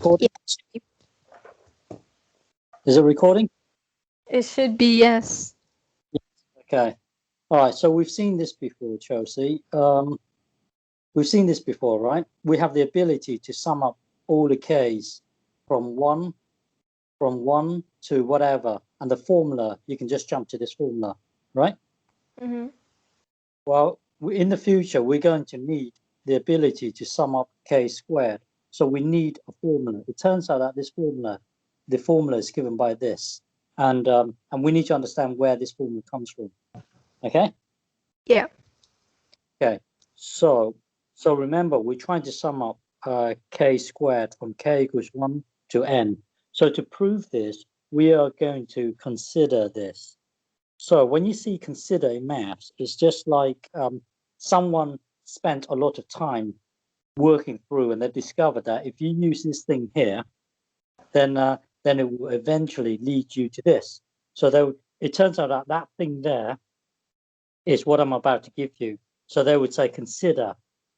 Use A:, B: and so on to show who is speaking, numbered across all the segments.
A: Recording?
B: Yeah,
A: Is it recording?
B: it should be, yes.
A: Okay. All right. So we've seen this before, Chelsea. We've seen this before, right? We have the ability to sum up all the k's from one to whatever, and the formula. You can just jump to this formula, right?
B: Mm-hmm.
A: Well, in the future, we're going to need the ability to sum up k squared. So we need a formula. It turns out that the formula is given by this, and we need to understand where this formula comes from. Okay.
B: Yeah.
A: Okay. So remember, we're trying to sum up k squared from k equals 1 to n. So to prove this, we are going to consider this. So when you see consider in maths, it's just like someone spent a lot of time working through, and they discovered that if you use this thing here, then it will eventually lead you to this. So it turns out that that thing there is what I'm about to give you. So they would say consider,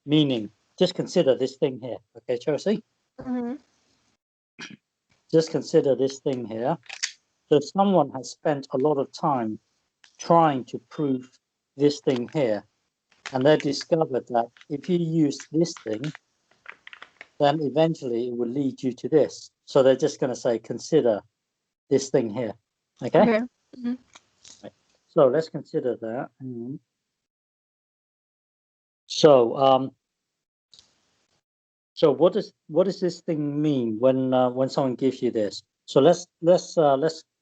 A: meaning just consider this thing here. Okay, Chelsea?
B: Mm-hmm.
A: Just consider this thing here. So someone has spent a lot of time trying to prove this thing here. And they discovered that if you use this thing, then eventually it will lead you to this. So they're just going to say, consider this thing here. Okay?
B: Okay. Mm-hmm.
A: Right. So let's consider that. So what does this thing mean when someone gives you this? So let's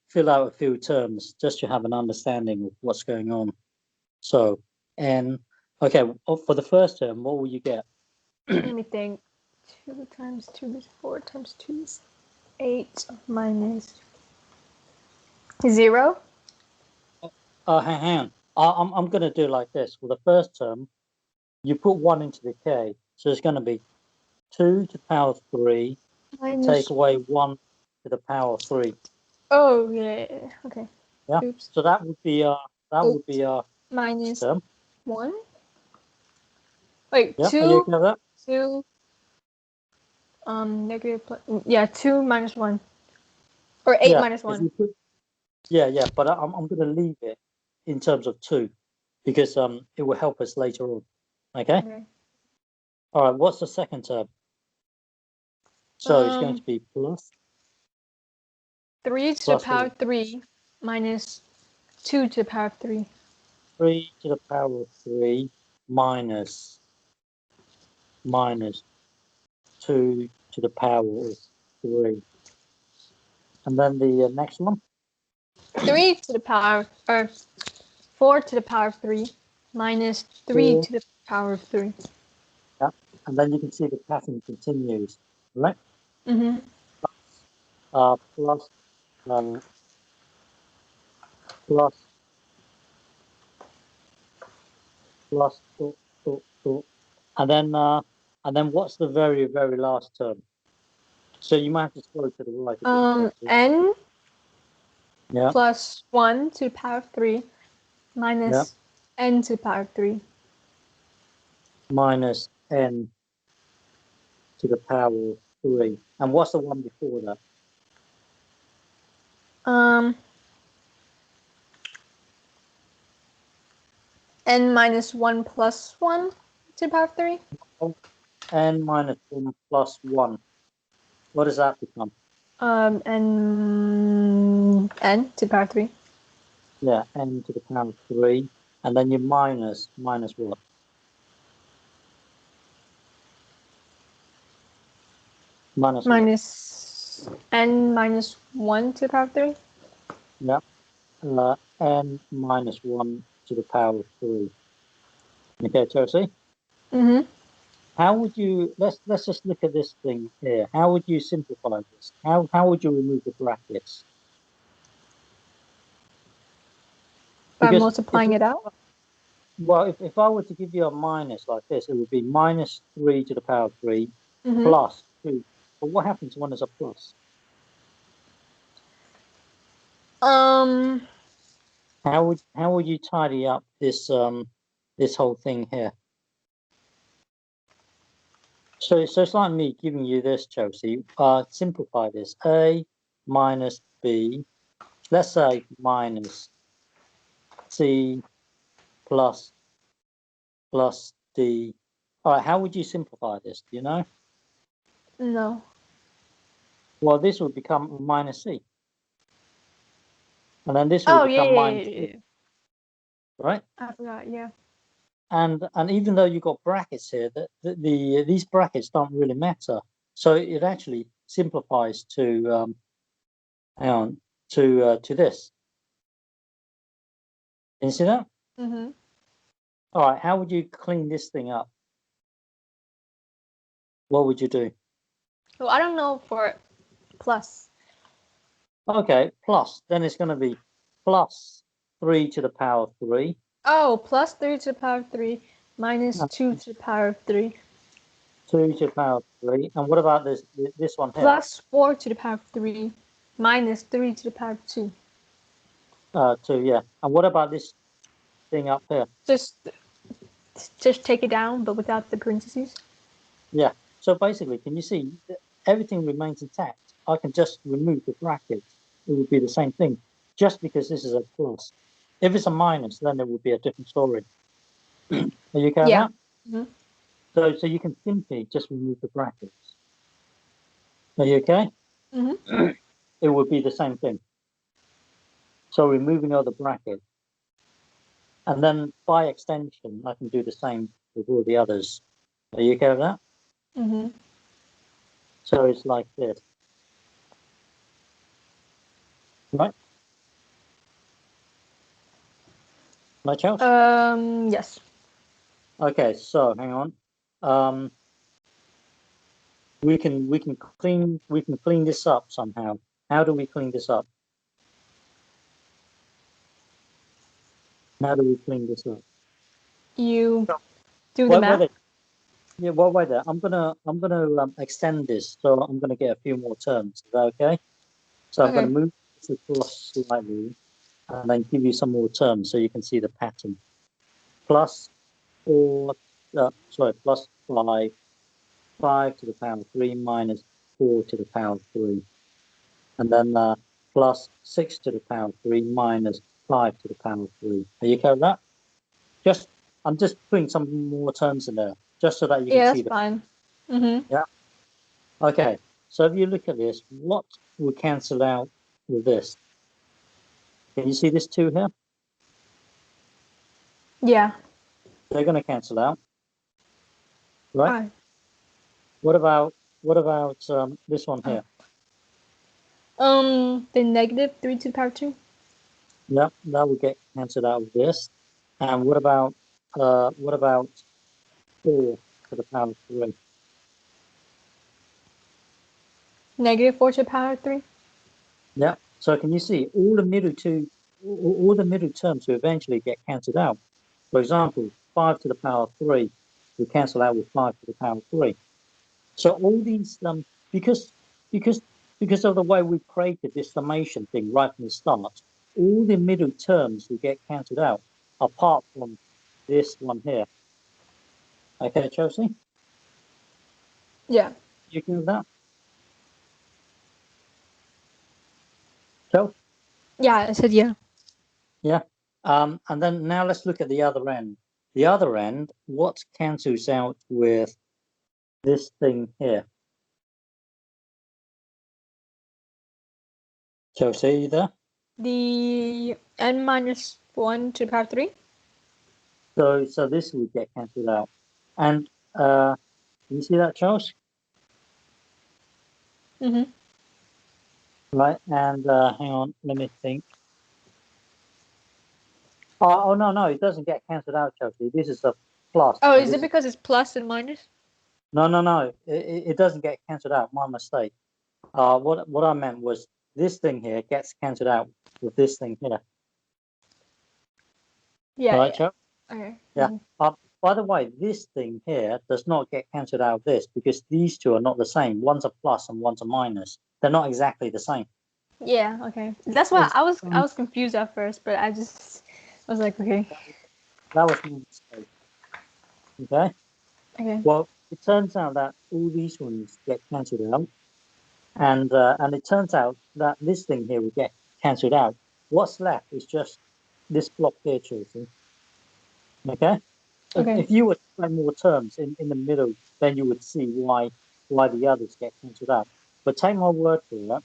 A: fill out a few terms just to have an understanding of what's going on. So okay, for the first term, what will you get?
B: Let me think. 2 times 2 is 4 times 2 is 8 minus 0.
A: Hang on. I'm gonna do it like this. For the first term, you put 1 into the k, so it's going to be 2 to the power of 3.
B: Minus...
A: Take away 1 to the power of 3.
B: Oh, yeah. Okay.
A: Yeah.
B: Oops.
A: So that would be our
B: Minus
A: term.
B: 1. Wait,
A: Yeah. Are you okay
B: 2,
A: with that?
B: 2, negative plus, yeah, 2 minus 1. Or 8
A: Yeah.
B: minus 1.
A: Yeah. But I'm going to leave it in terms of 2 because it will help us later on. Okay. All right. What's the second term? So it's going to be plus
B: 3 to the power of 3 minus 2 to the power of 3.
A: 3 to the power of 3 minus 2 to the power of 3. And then the next one?
B: 3 to the power, or 4 to the power of 3 minus 3
A: 4.
B: to the power of 3.
A: Yeah. And then you can see the pattern continues, right?
B: Mm-hmm.
A: Plus, and then what's the very, very last term? So you might have to scroll to the right a bit.
B: N
A: Yeah.
B: plus 1 to the power of 3 minus n to the power of 3.
A: Minus n to the power of 3. And what's the one before that?
B: N minus 1 plus 1 to the power of 3.
A: N minus 1 plus 1. What does that become?
B: N to the power of 3.
A: Yeah, n to the power of 3. And then you minus what? Minus
B: n minus 1 to the power of 3.
A: Yeah. N minus 1 to the power of 3. Okay, Chelsea?
B: Mm-hmm.
A: How would you, let's just look at this thing here. How would you simplify this? How would you remove the brackets?
B: By
A: Because
B: multiplying it out.
A: well, if I were to give you a minus like this, it would be minus 3 to the power of 3
B: Mm-hmm.
A: plus 2. But what happens when there's a plus? How would you tidy up this this whole thing here? So it's like me giving you this, Chelsea. Simplify this. A minus B, let's say minus C plus D. All right, how would you simplify this? Do you know?
B: No.
A: Well, this would become minus C. And then this will
B: Oh, yeah,
A: become
B: yeah,
A: minus
B: yeah,
A: D,
B: yeah.
A: right?
B: I forgot, yeah.
A: And even though you've got brackets here, these brackets don't really matter. So it actually simplifies to hang on to this. Can you see that?
B: Mm-hmm.
A: All right, how would you clean this thing up? What would you do?
B: Well, I don't know for plus.
A: Okay, plus. Then it's going to be plus 3 to the power of 3.
B: Oh, plus 3 to the power of 3 minus
A: And
B: 2 to the power of 3
A: 2 to the power of 3. And what about this one here?
B: plus 4 to the power of 3 minus 3 to the power of 2.
A: 2, yeah. And what about this thing up here?
B: Just take it down, but without the parentheses.
A: Yeah. So basically, can you see everything remains intact? I can just remove the brackets. It would be the same thing, just because this is a plus. If it's a minus, then it would be a different story. Are you okay with
B: Yeah.
A: that?
B: Mm-hmm.
A: So you can simply just remove the brackets. Are you okay?
B: Mm-hmm.
A: It would be the same thing. So removing all the brackets. And then by extension, I can do the same with all the others. Are you okay with that?
B: Mm-hmm.
A: So it's like this, right? Right, Charles?
B: Yes.
A: Okay, so hang on. Um, we can clean this up somehow. How do we clean this up? How do we clean this up?
B: You do the
A: Wait,
B: math.
A: wait, yeah, wait there. I'm gonna extend this, so I'm gonna get a few more terms. Is that okay? So I'm gonna
B: Okay.
A: move this across slightly, and then give you some more terms so you can see the pattern. Plus 4, plus 5, 5 to the power of 3 minus 4 to the power of 3. And then plus 6 to the power of 3 minus 5 to the power of 3. Are you okay with that? I'm just putting some more terms in there, just so that you can
B: Yeah,
A: see
B: that's
A: the,
B: fine. Mm-hmm.
A: yeah. Okay, so if you look at this, what will cancel out with this? Can you see this 2 here?
B: Yeah.
A: They're going to cancel out, right?
B: Alright.
A: What about this one here?
B: The negative 3 to the power of 2.
A: Yeah, that will get cancelled out with this. And what about 4 to the power of 3?
B: Negative 4 to the power of 3.
A: Yeah. So can you see all the middle terms will eventually get cancelled out. For example, 5 to the power of 3 will cancel out with 5 to the power of 3. So all these because because because of the way we created this summation thing right from the start, all the middle terms will get cancelled out, apart from this one here. Okay, Chelsea,
B: Yeah.
A: you can do that. Chelsea?
B: Yeah, I said yeah.
A: Yeah. And then now let's look at the other end. The other end, what cancels out with this thing here? Chelsea, are you there?
B: The n minus 1 to the power of 3.
A: So this would get cancelled out. And you see that, Charles?
B: Mm-hmm.
A: Right. And hang on, let me think. Oh no, it doesn't get cancelled out, Chelsea. This is a plus.
B: Oh,
A: So
B: is it
A: this is
B: because it's plus and minus?
A: no. It doesn't get cancelled out. My mistake. What I meant was this thing here gets cancelled out with this thing here.
B: Yeah,
A: Right,
B: yeah.
A: Charles?
B: Okay.
A: Yeah.
B: Mm-hmm.
A: By the way, this thing here does not get cancelled out of this because these two are not the same. One's a plus and one's a minus. They're not exactly the same.
B: Yeah, okay. That's why
A: It's,
B: I was confused at first, but I was like, okay.
A: that was my mistake. Okay.
B: Okay.
A: Well, it turns out that all these ones get cancelled out, and it turns out that this thing here will get cancelled out. What's left is just this block here, Chelsea. Okay.
B: Okay.
A: If you were to find more terms in the middle, then you would see why the others get cancelled out. But take my word for it,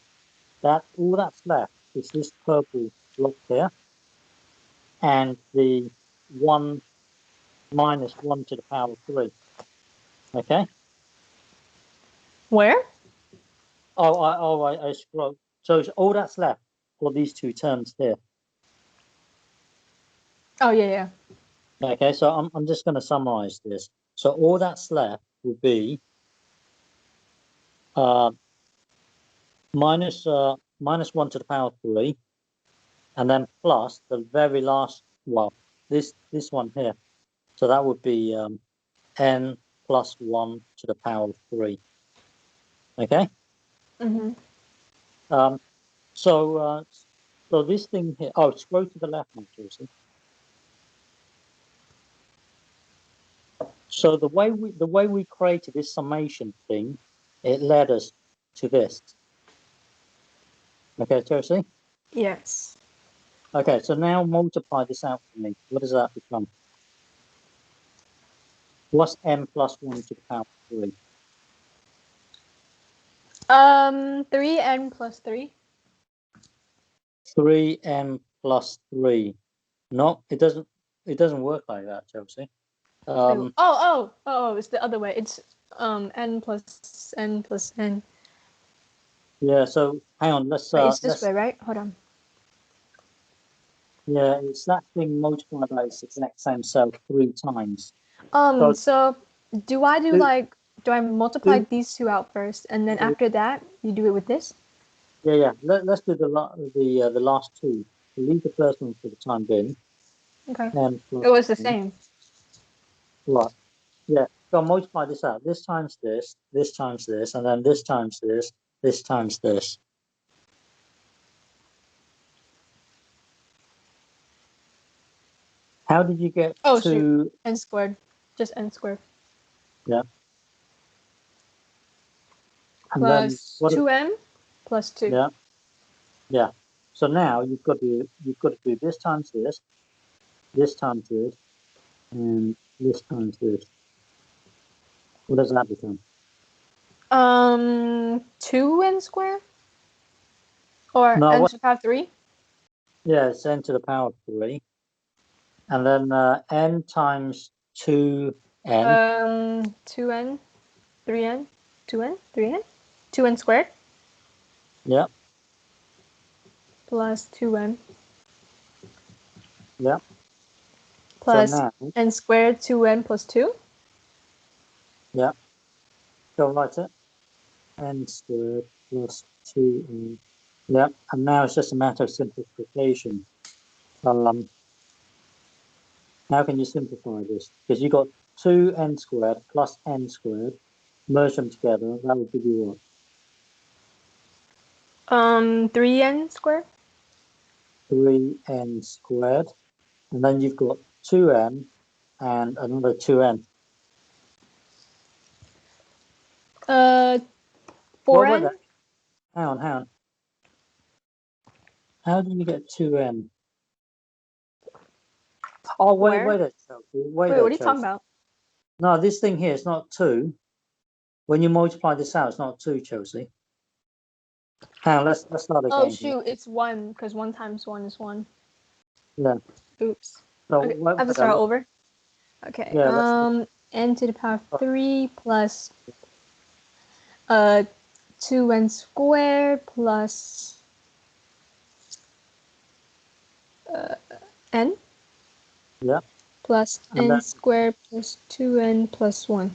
A: that all that's left is this purple block here, and the 1 minus 1 to the power of 3. Okay.
B: Where?
A: I scroll. So all that's left for these two terms here.
B: Oh yeah.
A: Okay, so I'm just going to summarize this. So all that's left will be minus 1 to the power of 3, and then plus the very last, well, this one here. So that would be n plus 1 to the power of 3. Okay. So this thing here. Oh, scroll to the left now, Josie. So the way we created this summation thing, it led us to this. Okay, Josie.
B: Yes.
A: Okay, so now multiply this out for me. What does that become? What's n plus 1 to the power of 3?
B: 3n plus 3.
A: 3n plus 3. No, it doesn't work like that, Chelsea.
B: It's the other way. It's n plus n plus n.
A: Yeah, so hang on, let's
B: it's this way, right? Hold on.
A: Yeah, it's that thing multiplied by its exact same cell 3 times.
B: So do I do I multiply these two out first, and then after that you do it with this?
A: Yeah. Let's do the last two. Leave the first one for the time being.
B: Okay. It was the same.
A: Right. Yeah. So multiply this out. This times this times this, and then this times this times this. How did you get to
B: shoot. N squared? Just n squared.
A: Yeah. And
B: plus 2m plus 2.
A: Yeah. Yeah. So now you've got to do this times this times this, and this times this. What does that become?
B: 2n squared? Or
A: No,
B: n to the power of 3?
A: Yeah, it's n to the power of 3. And then n times 2n.
B: 2n, 3n, 2n, 3n? 2n squared?
A: Yep.
B: Plus 2n.
A: Yep.
B: Plus
A: so now,
B: n squared 2n plus 2?
A: Yeah. Go write it. N squared plus 2n. Yep. And now it's just a matter of simplification. How can you simplify this? Because you got 2n squared plus n squared. Merge them together. That would give you
B: what? 3n squared?
A: 3n squared. And then you've got 2n and another 2n.
B: 4n?
A: Hang on. How do you get 2n? Oh, wait a Chelsea.
B: Wait, what are you talking about?
A: No, this thing here is not 2. When you multiply this out, it's not 2, Chelsea. Hang on, let's start again.
B: Oh, shoot, it's 1, because 1 times 1 is 1.
A: Yeah.
B: Oops.
A: So
B: okay, I have to start over? Okay.
A: Yeah,
B: n to the power of 3 plus 2n squared plus n?
A: Yeah.
B: Plus n squared plus 2n plus 1.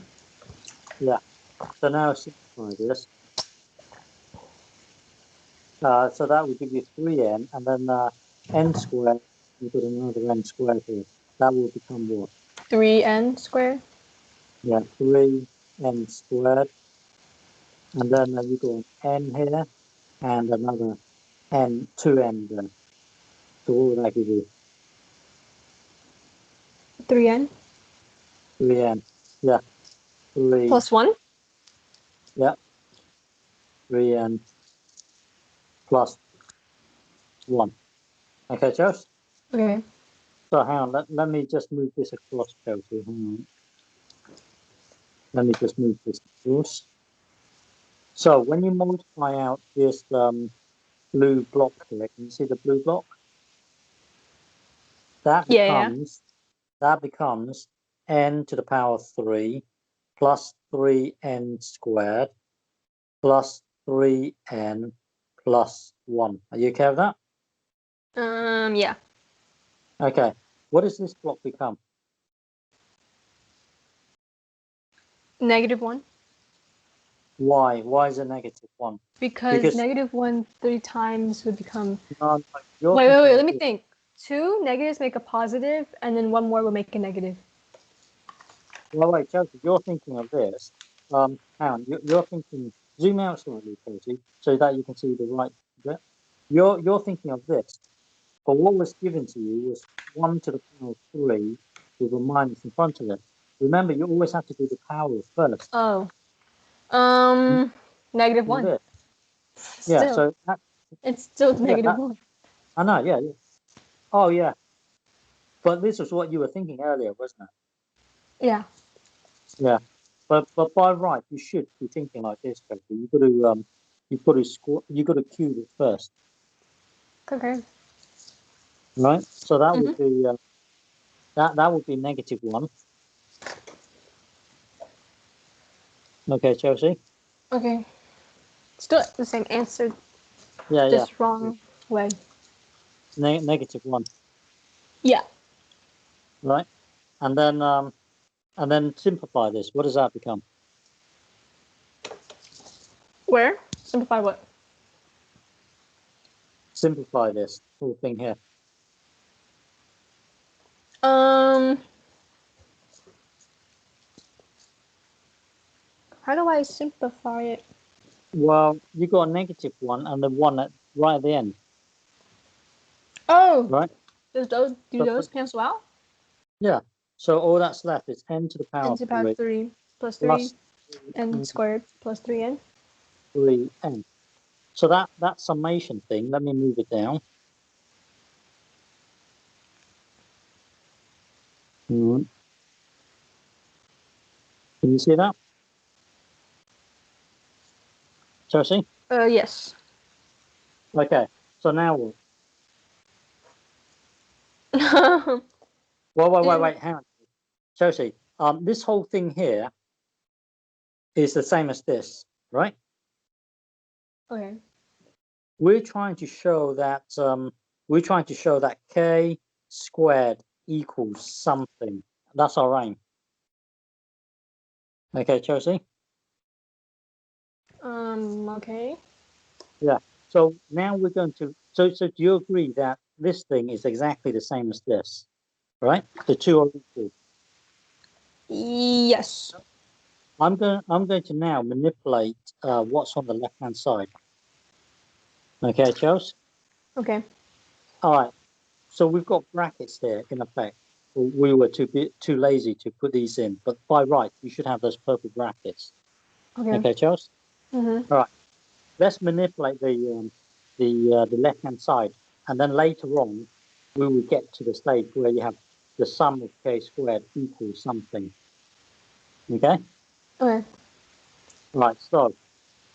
A: Yeah. So now simplify this. So that would give you 3n, and then n squared, you put another n squared here. That will become what?
B: 3n squared?
A: Yeah, 3n squared. And then you got n here, and another n, 2n there. So what would that give you?
B: 3n?
A: 3n. Yeah. 3.
B: Plus 1?
A: Yeah. 3n plus 1. Okay, Chelsea?
B: Okay.
A: So hang on, let me just move this across, Chelsea. Hang on. Let me just move this across. So when you multiply out this blue block here, can you see the blue block? That becomes n to the power 3 plus 3n squared plus 3n plus 1. Are you okay with that?
B: Yeah.
A: Okay. What does this block become?
B: -1.
A: Why? Why is it -1?
B: Because -1 3 times would become.
A: No, you're
B: Wait.
A: thinking
B: Let me think. 2 negatives make a positive, and then 1 more will make a negative.
A: Well, wait, Chelsea, you're thinking of this. Hang on, you're thinking. Zoom out slightly, Chelsea, so that you can see the right bit. You're thinking of this. But what was given to you was 1 to the power of 3 with a minus in front of it. Remember, you always have to do the power first.
B: Oh.
A: You
B: -1.
A: this.
B: Still.
A: Yeah, so that,
B: It's still
A: yeah,
B: -1.
A: I know, yeah. Oh, yeah. But this was what you were thinking earlier, wasn't it?
B: Yeah.
A: Yeah. But by right, you should be thinking like this, Chelsea. You got to cube it first.
B: Okay.
A: Right, so that would be that would be -1. Okay, Chelsea.
B: Okay. Still the same answer.
A: Yeah,
B: Just wrong way.
A: -1.
B: Yeah.
A: Right, and then simplify this. What does that become?
B: Where? Simplify what?
A: Simplify this whole thing here.
B: How do I simplify it?
A: Well, you got a -1 and the one right at the end.
B: Oh.
A: Right.
B: Do those cancel out?
A: Yeah. So all that's left is n to the power
B: N to the power
A: 3
B: plus 3
A: plus
B: n squared plus 3n.
A: 3n. So that summation thing. Let me move it down. Can you see that, Chelsea?
B: Yes.
A: Okay. So now what? Wait. Hang on, Chelsea. This whole thing here is the same as this, right?
B: Okay.
A: We're trying to show that k squared equals something. That's our aim. Okay, Chelsea.
B: Okay.
A: Yeah. So now we're going to. So do you agree that this thing is exactly the same as this, right? The two are equal.
B: Yes.
A: I'm going to now manipulate what's on the left hand side. Okay, Chelsea.
B: Okay.
A: All right. So we've got brackets there in effect. We were too lazy to put these in, but by right, you should have those purple brackets. Okay, Chelsea. All right. Let's manipulate the left hand side, and then later on, we will get to the stage where you have the sum of k squared equals something. Okay.
B: Okay.
A: Right. So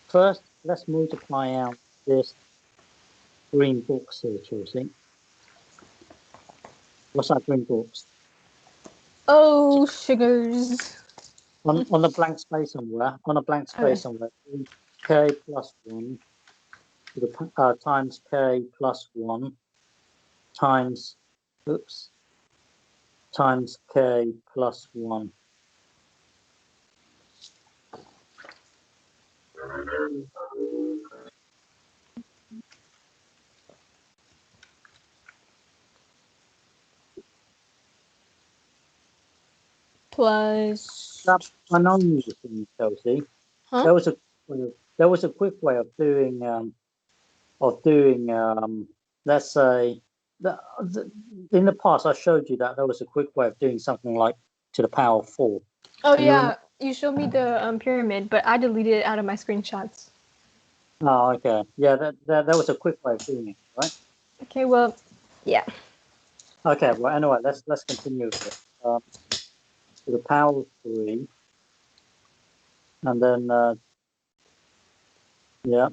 A: first, let's multiply out this green box here, Chelsea. What's that green box?
B: Oh, sugars.
A: On a blank space somewhere. On a blank space somewhere. K plus 1 to the times k plus 1 times times k plus 1.
B: Plus.
A: I know you the thing, Chelsea.
B: Huh?
A: There was a quick way of doing let's say in the past I showed you that there was a quick way of doing something like to the power of 4.
B: Oh
A: Do you
B: yeah. You showed me the pyramid, but I deleted it out of my screenshots.
A: Oh, okay. Yeah, that was a quick way of doing it, right?
B: Okay, well, yeah.
A: Okay. Well, anyway, let's continue with it. To the power of 3, and then yeah,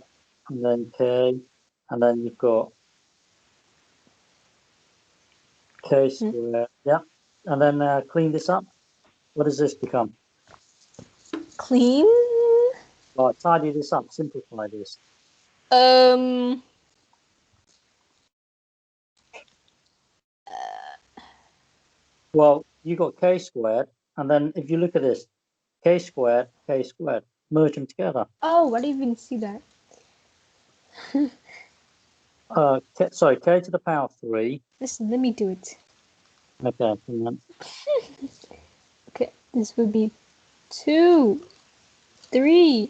A: and then k, and then you've got k squared. Yeah, and then clean this up. What does this become?
B: Clean.
A: Right, tidy this up. Simplify this.
B: Um.
A: Well, you got k squared, and then if you look at this, k squared, merge them together.
B: Oh, I didn't even see that.
A: Sorry, k to the power of 3.
B: Listen, let me do it.
A: Okay, and then
B: Okay, this would be 2, 3,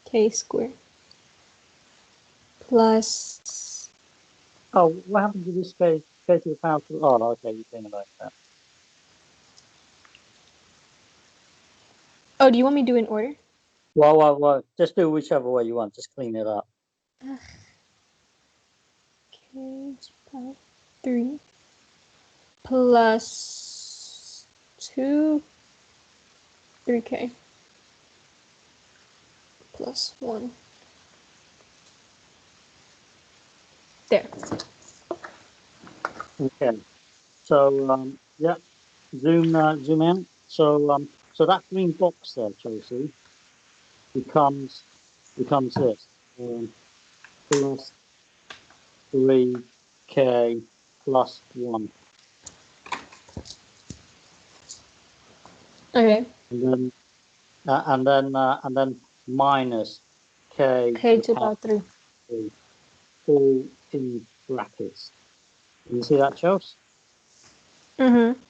B: k squared plus.
A: oh, what happened to this k to the power of 3? Oh, okay, you're thinking about that.
B: Oh, do you want me to do it in order?
A: Well, just do whichever way you want. Just clean it up.
B: K to the power 3 plus 2, 3k plus 1. There.
A: Okay. So yeah, zoom in. So that green box there, Chelsea, becomes this plus 3k plus 1,
B: Okay.
A: and then minus k to
B: K
A: the
B: to the
A: power
B: power 3.
A: 3, all in brackets. Can you see that, Chelsea?
B: Mm-hmm.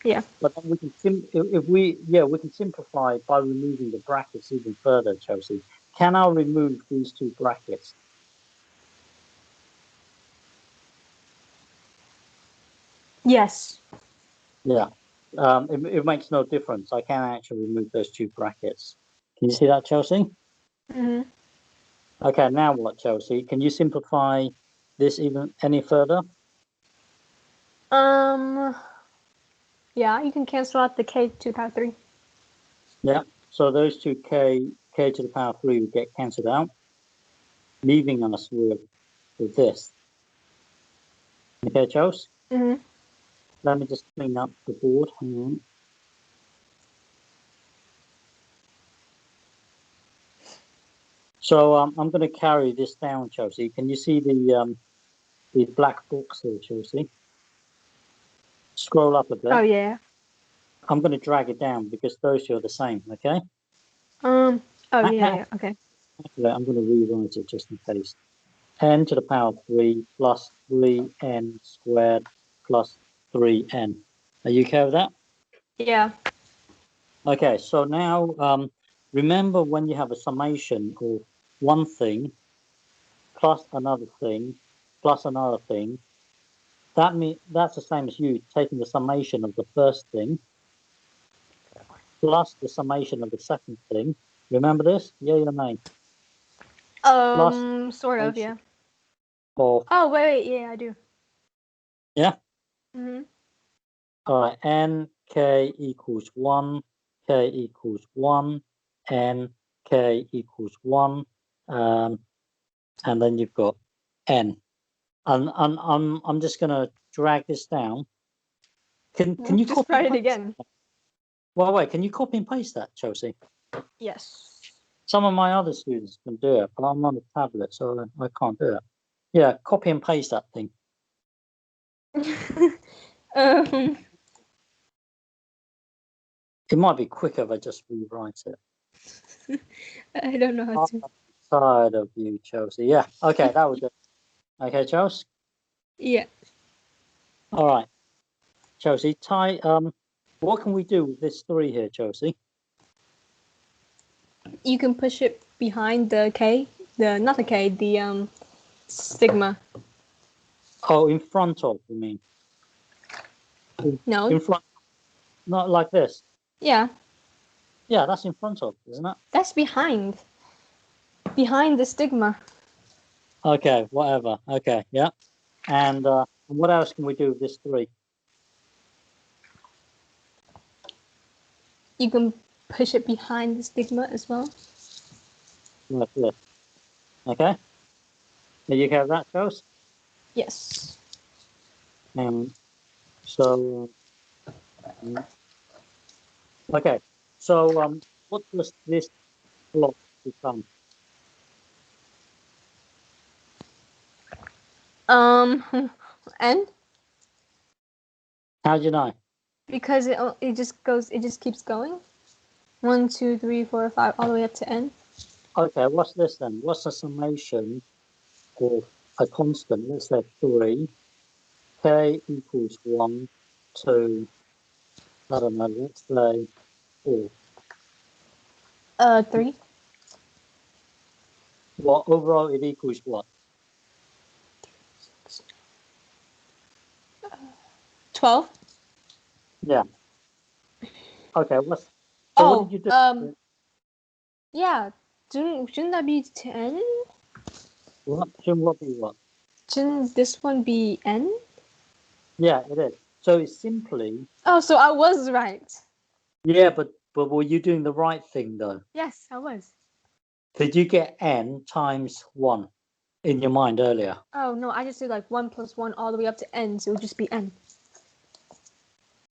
B: Yeah.
A: But then we can we can simplify by removing the brackets even further, Chelsea. Can I remove these two brackets?
B: Yes.
A: Yeah. It makes no difference. I can actually remove those two brackets. Can you see that, Chelsea?
B: Mm-hmm.
A: Okay, now what, Chelsea? Can you simplify this even any further?
B: Um. Yeah, you can cancel out the k to the power 3.
A: Yeah. So those two k to the power 3 will get cancelled out, leaving us with this. Okay, Chelsea?
B: Mm-hmm.
A: Let me just clean up the board. Hang on. So I'm going to carry this down, Chelsea. Can you see the black box here, Chelsea? Scroll up a
B: Oh
A: bit.
B: yeah.
A: I'm going to drag it down because those two are the same. Okay.
B: Oh yeah.
A: Actually,
B: Yeah. Okay.
A: I'm going to rewrite it just in case. N to the power of 3 plus 3n squared plus 3n. Are you okay with that?
B: Yeah.
A: Okay. So now remember when you have a summation of one thing plus another thing plus another thing. That's the same as you taking the summation of the first thing plus the summation of the second thing. Remember this? Yeah or nay? Plus
B: Sort of.
A: summation
B: Yeah.
A: of
B: Oh wait. Yeah, I do.
A: yeah.
B: Mm-hmm.
A: All right. N k equals 1. K equals 1. N k equals 1. Um, and then you've got n. And I'm just gonna drag this down. Can you
B: Just
A: copy and
B: write it
A: paste?
B: again.
A: Well, wait. Can you copy and paste that, Chelsea?
B: Yes.
A: Some of my other students can do it, but I'm on a tablet, so I can't do it. Yeah, copy and paste that thing.
B: um.
A: It might be quicker if I just rewrite it.
B: I don't know how
A: I'm
B: to.
A: tired of you, Chelsea. Yeah, okay, that would do. Okay, Chelsea.
B: Yeah.
A: All right, Chelsea. What can we do with this 3 here, Chelsea?
B: You can push it behind the k. The not the k. The sigma.
A: Oh, in front of, you mean? In
B: No.
A: front, not like this.
B: Yeah.
A: Yeah, that's in front of, isn't it?
B: That's behind. Behind the stigma.
A: Okay, whatever. Okay, yeah. And what else can we do with this 3?
B: You can push it behind the stigma as well.
A: Like this. Okay. Are you have that, Chelsea?
B: Yes.
A: So, okay. So, what does this block become?
B: And
A: How do you know?
B: because it just keeps going. 1, 2, 3, 4, 5, all the way up to n.
A: Okay, what's this then? What's the summation of a constant? Let's say 3. K equals 1 to, I don't know, let's say 4.
B: 3.
A: Well, overall it equals what?
B: 12.
A: Yeah. Okay, so what did you do?
B: Yeah. Shouldn't that be 10?
A: Shouldn't what be what?
B: Shouldn't this one be n?
A: Yeah, it is. So it's simply,
B: Oh, so I was right.
A: yeah, but were you doing the right thing though?
B: Yes, I was.
A: Did you get n times 1 in your mind earlier?
B: Oh no, I just did like 1 plus 1 all the way up to n, so it would just be n.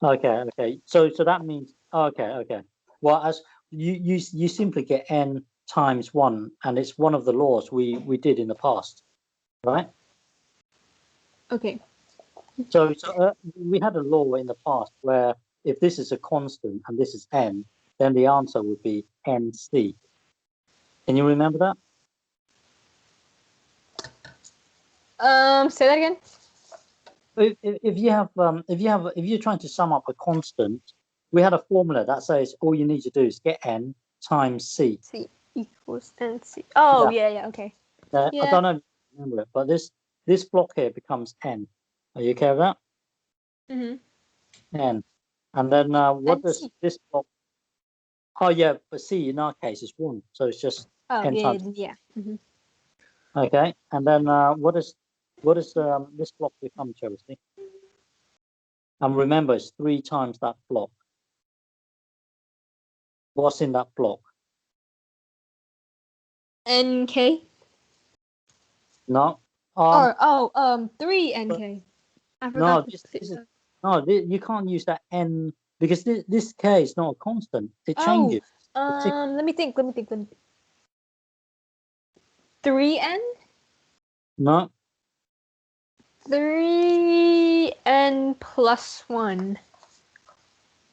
A: Okay. So that means okay. Well, as you simply get n times 1, and it's one of the laws we did in the past, right?
B: Okay.
A: So we had a law in the past where if this is a constant and this is n, then the answer would be nc. Can you remember that?
B: Say that again.
A: If you're trying to sum up a constant, we had a formula that says all you need to do is get n times c.
B: C equals nc. Oh,
A: Yeah.
B: yeah, okay.
A: I
B: Yeah.
A: don't know if you remember it, but this block here becomes n. Are you okay with that? N. And then what does
B: nc.
A: this block? Oh yeah, but c in our case is 1, so it's just
B: Oh,
A: n times.
B: yeah.
A: Okay, and then what does this block become, Chelsea? And remember, it's 3 times that block. What's in that block?
B: nk.
A: No.
B: Or 3 nk. I
A: No,
B: forgot to
A: this
B: put.
A: is no. You can't use that n because this k is not a constant. It
B: Oh,
A: changes. It's
B: let me think. 3n.
A: no
B: 3n plus 1.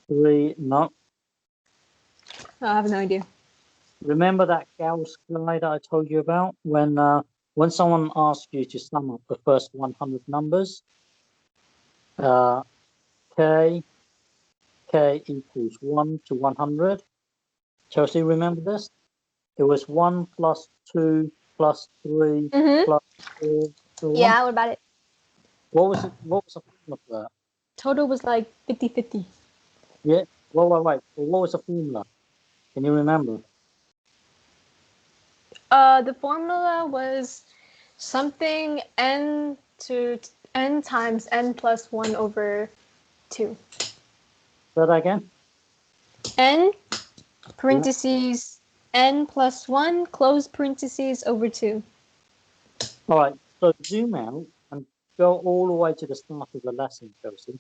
A: 3. No.
B: Oh, I have no idea.
A: Remember that Gauss guy that I told you about when someone asks you to sum up the first 100 numbers, uh, k equals 1 to 100. Chelsea, remember this? It was 1 plus 2 plus 3 plus 4 so on.
B: Yeah, what about it?
A: What was it? What was the formula for that?
B: Total was like 50-50.
A: Yeah. Well, wait. Well, what was the formula? Can you remember?
B: The formula was something n times n plus 1 over 2.
A: Say that again.
B: N
A: Yeah.
B: parentheses n plus 1 close parentheses over 2.
A: All right. So zoom out and go all the way to the start of the lesson, Chelsea.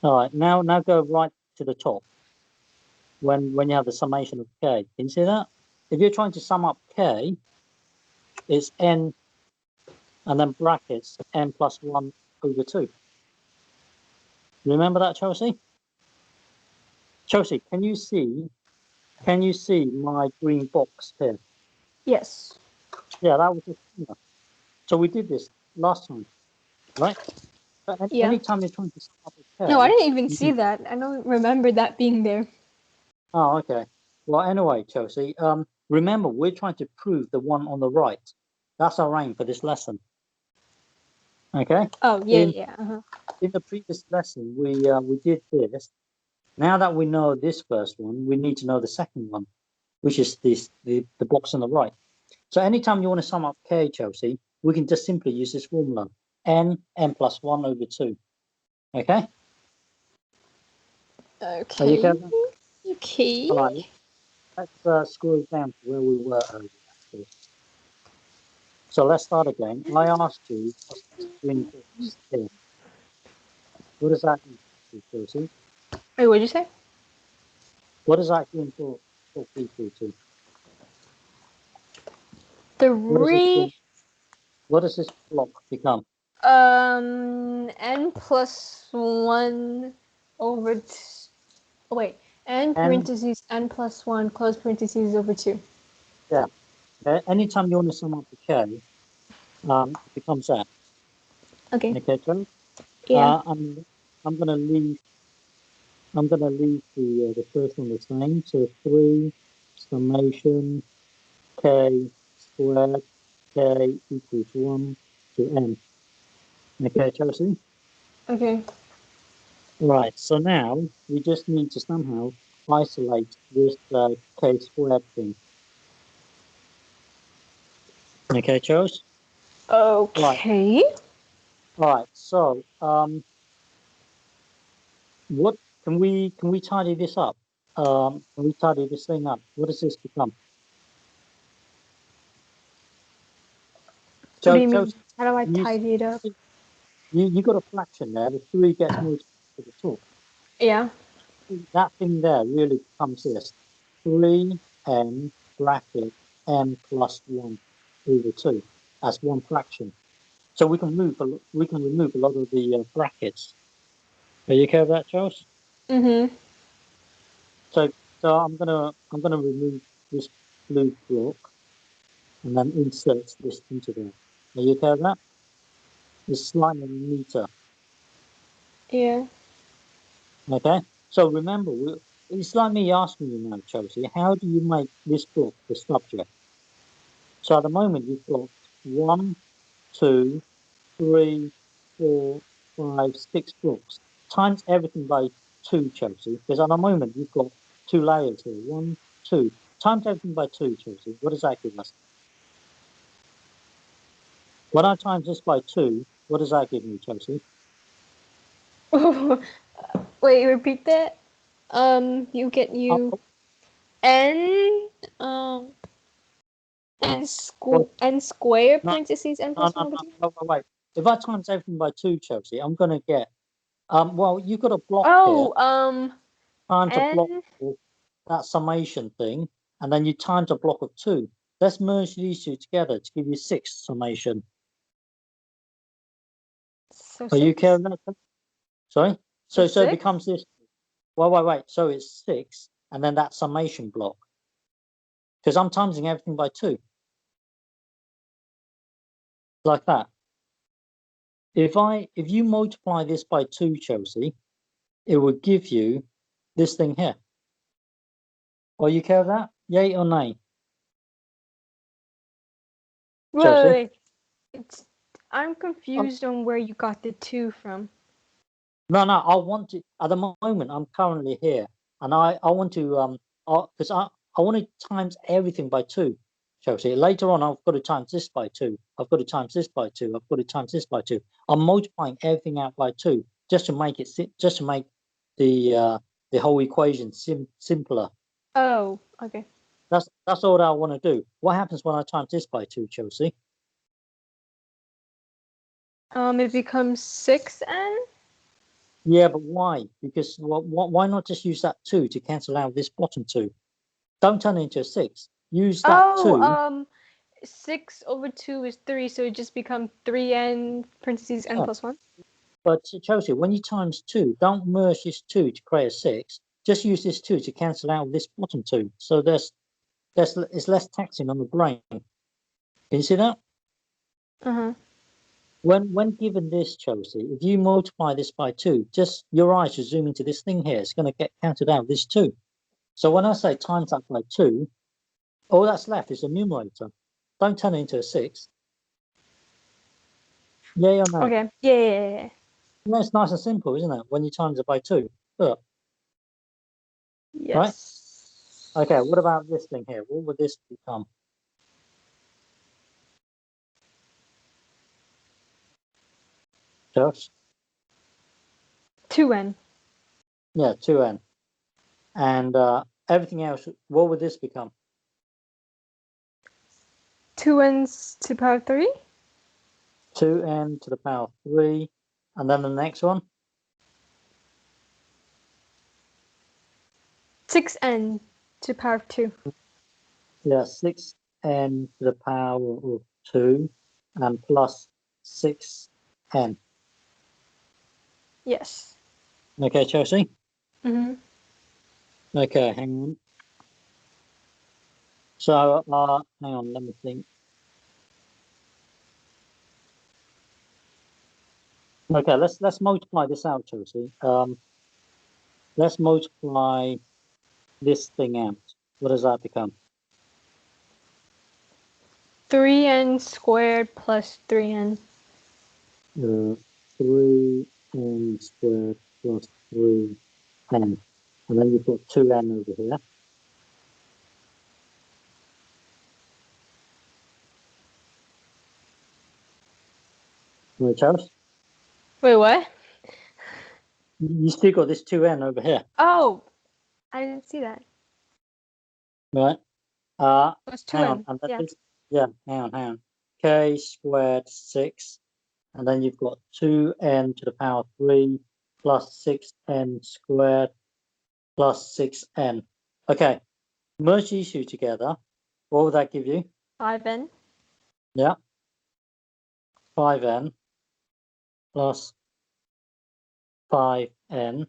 A: All right. Now go right to the top when you have the summation of k. Can you see that? If you're trying to sum up k, it's n and then brackets n plus 1 over 2. Remember that, Chelsea? Chelsea, can you see my green box here?
B: Yes.
A: Yeah, that was the formula. So we did this last time, right? But
B: Yeah.
A: anytime you're trying to sum up a
B: No, I
A: k,
B: didn't even see that. I don't remember that being there.
A: oh, okay. Well, anyway, Chelsea, remember we're trying to prove the one on the right. That's our aim for this lesson. Okay.
B: Oh, yeah.
A: In the previous lesson, we did this, Now that we know this first one, we need to know the second one, which is the box on the right. So anytime you want to sum up k, Chelsea, we can just simply use this formula, n plus 1 over 2. Okay? Are you
B: Okay.
A: okay?
B: Okay.
A: All right. Let's scroll down to where we were earlier, actually. So let's start again. I asked you what's this green box here. What does that mean, Chelsea?
B: Wait, what'd you say?
A: What does that green box equal to? What does this
B: Three.
A: what does this block become?
B: N plus 1 over. Oh, wait. N
A: And
B: parentheses N plus 1 close parentheses over 2.
A: yeah, anytime you want to sum up the k, it becomes that.
B: Okay.
A: Okay, so
B: Yeah.
A: I'm gonna leave the first one the same. So 3 summation k squared k equals 1 to n. Okay, Chelsea?
B: Okay.
A: Right, so now we just need to somehow isolate this k squared thing. Okay, Chelsea? Right,
B: Okay.
A: right. So, what can we tidy this up? Can we tidy this thing up? What does this become?
B: What do you mean?
A: Chelsea,
B: How do I
A: you
B: tidy it up?
A: you got a fraction there. The 3 gets moved to the top.
B: Yeah.
A: That thing there really becomes this 3n bracket n plus 1 over 2 as one fraction. So we can remove a lot of the brackets. Are you okay with that, Charles?
B: Mm-hmm.
A: So I'm gonna remove this blue block and then insert this into there. Are you okay with that? It's slightly neater.
B: Yeah.
A: Okay. So remember, it's like me asking you now, Chelsea. How do you make this block the subject? So at the moment you've got 1, 2, 3, 4, 5, 6 blocks. Times everything by 2, Chelsea. Because at the moment you've got 2 layers here. 1, 2. Times everything by 2, Chelsea. What does that give us? When I times this by 2, what does that give me, Chelsea?
B: Wait, repeat that. You get
A: Oh,
B: you n um n square
A: no,
B: parentheses n
A: no,
B: plus
A: no,
B: 1 over
A: no,
B: 2.
A: wait. If I times everything by 2, Chelsea, I'm going to get, well, you've got a block here.
B: Oh,
A: Times a block
B: n.
A: of that summation thing, and then you times a block of 2. Let's merge these two together to give you 6 summation.
B: So
A: Are you
B: 6.
A: okay with that? Sorry?
B: So
A: So it
B: 6.
A: becomes this. Wait. So it's 6, and then that summation block. Because I'm timesing everything by 2. Like that. If you multiply this by 2, Chelsea, it would give you this thing here. Are you okay with that? Yay or nay? Chelsea?
B: Wait. It's. I'm confused on where you got the 2 from.
A: No, I want to, at the moment, I'm currently here, and I want to, because I want to times everything by 2, Chelsea. Later on, I've got to times this by 2. I've got to times this by 2. I've got to times this by 2. I'm multiplying everything out by 2 just to make it, just to make the whole equation simpler.
B: Oh, okay.
A: That's all I want to do. What happens when I times this by 2, Chelsea?
B: It becomes 6n.
A: Yeah, but why? Because why not just use that 2 to cancel out this bottom 2? Don't turn it into a 6. Use that
B: Oh,
A: 2.
B: 6 over 2 is 3, so it just becomes 3n parentheses n
A: Yeah.
B: plus 1.
A: But Chelsea, when you times 2, don't merge this 2 to create a 6. Just use this 2 to cancel out this bottom 2. So it's less taxing on the brain. Can you see that?
B: Uh-huh.
A: When given this, Chelsea, if you multiply this by 2, just your eyes are zooming to this thing here. It's going to get counted out this 2. So when I say times that by 2, all that's left is the numerator. Don't turn it into a 6. Yay or no?
B: Okay. Yeah.
A: Yeah, it's nice and simple, isn't it? When you times it by 2. Look.
B: Yes.
A: Okay, what about this thing here? What would this become? Josh?
B: 2n.
A: Yeah, 2n. And everything else, what would this become?
B: 2n's to the power 3?
A: 2n to the power 3. And then the next one?
B: 6n to the power of 2.
A: Yeah, 6n to the power of 2 and plus 6n.
B: Yes.
A: Okay, Chelsea?
B: Mm-hmm.
A: Okay, hang on. So, hang on, let me think. Okay, let's multiply this out, Chelsea. Let's multiply this thing out. What does that become?
B: 3n squared plus 3n.
A: 3n squared plus 3n. And then you've got 2n over here. Right, Charles?
B: Wait, what?
A: You still got this 2n over here,
B: Oh, I didn't see that.
A: right?
B: Plus
A: Hang on.
B: 2n.
A: And then
B: Yeah.
A: this, yeah, hang on. K squared 6. And then you've got 2n to the power 3 plus 6n squared plus 6n. Okay, merge these two together. What would that give you?
B: 5n.
A: Yeah, 5n plus 5n.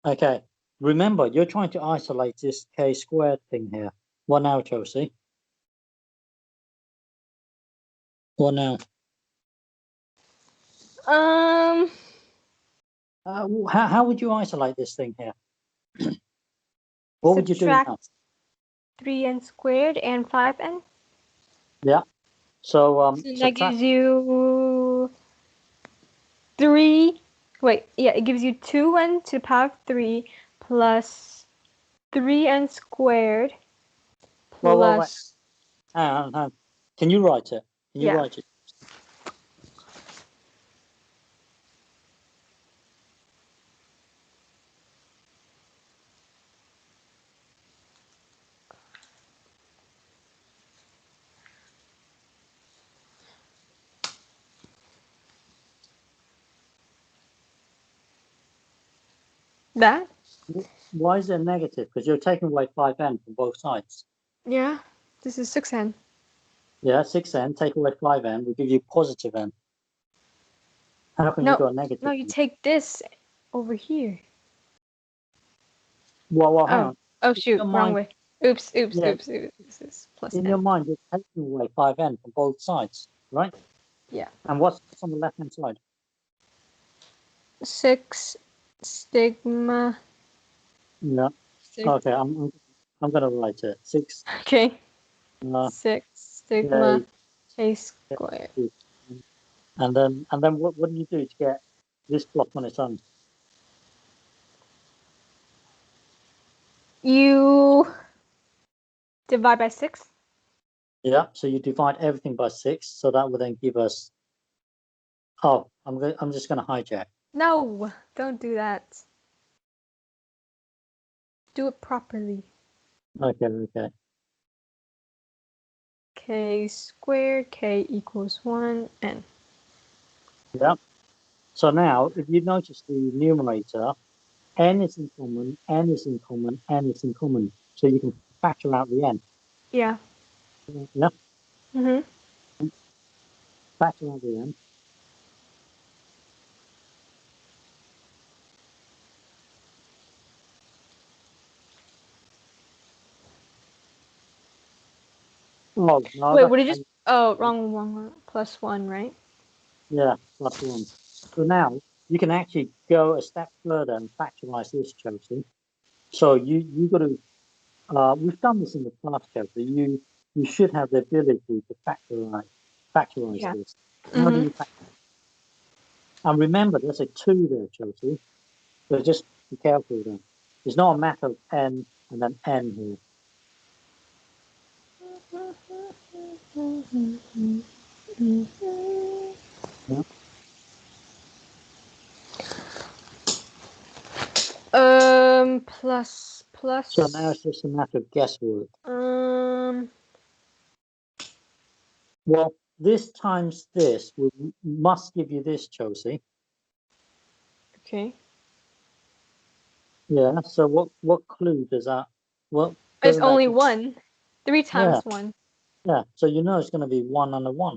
A: Okay, remember, you're trying to isolate this k squared thing here. What now, Chelsea? What now? How would you isolate this thing here? What would you do now?
B: Subtract 3n squared and 5n.
A: Yeah, so
B: So that
A: subtract.
B: gives you 3. Wait, yeah, it gives you 2n to the power of 3 plus 3n squared
A: Well, wait.
B: plus.
A: Hang on. Can you write it? Can you
B: Yeah.
A: write it?
B: That?
A: Why is it negative? Because you're taking away 5n from both sides.
B: Yeah. This is 6n.
A: Yeah, 6n, take away 5n, will give you positive n. How can you got a negative
B: No, you
A: n?
B: take this over here.
A: Well, hang on.
B: Oh,
A: In
B: shoot,
A: your
B: wrong
A: mind,
B: way. Oops.
A: yeah,
B: This is plus
A: in
B: n.
A: your mind, you're taking away 5n from both sides, right?
B: Yeah.
A: And what's on the left-hand side?
B: 6 sigma.
A: Yeah. Okay, I'm gonna write it. 6
B: Okay.
A: uh,
B: 6 sigma
A: k,
B: k squared.
A: and then what do you do to get this block on its own?
B: You divide by 6.
A: Yeah. So you divide everything by 6, so that will then give us. Oh, I'm just gonna hijack.
B: No, don't do that. Do it properly.
A: Okay.
B: K squared, k equals 1, n.
A: Yeah. So now, if you notice the numerator, n is in common, n is in common, n is in common. So you can factor out the n.
B: Yeah.
A: Yeah.
B: Mm-hmm.
A: Factor out the n. Oh no,
B: Wait,
A: that's
B: what did you just? Oh, wrong. Plus 1, right?
A: yeah, plus 1. So now you can actually go a step further and factorize this, Chelsea. So you got to. We've done this in the past, Chelsea. You should have the ability to factorize
B: Yeah.
A: this. How do
B: Mm-hmm.
A: you factor? And remember, there's a 2 there, Chelsea. So just be careful there. It's not a matter of n and then n here. Yeah?
B: Plus.
A: So now it's just a matter of guesswork. Well, this times this must give you this, Chelsea.
B: Okay.
A: Yeah. So what clue does that? Well,
B: It's
A: doesn't that
B: only
A: give,
B: 1. 3 times 1.
A: yeah. So you know it's going to be 1 and a 1,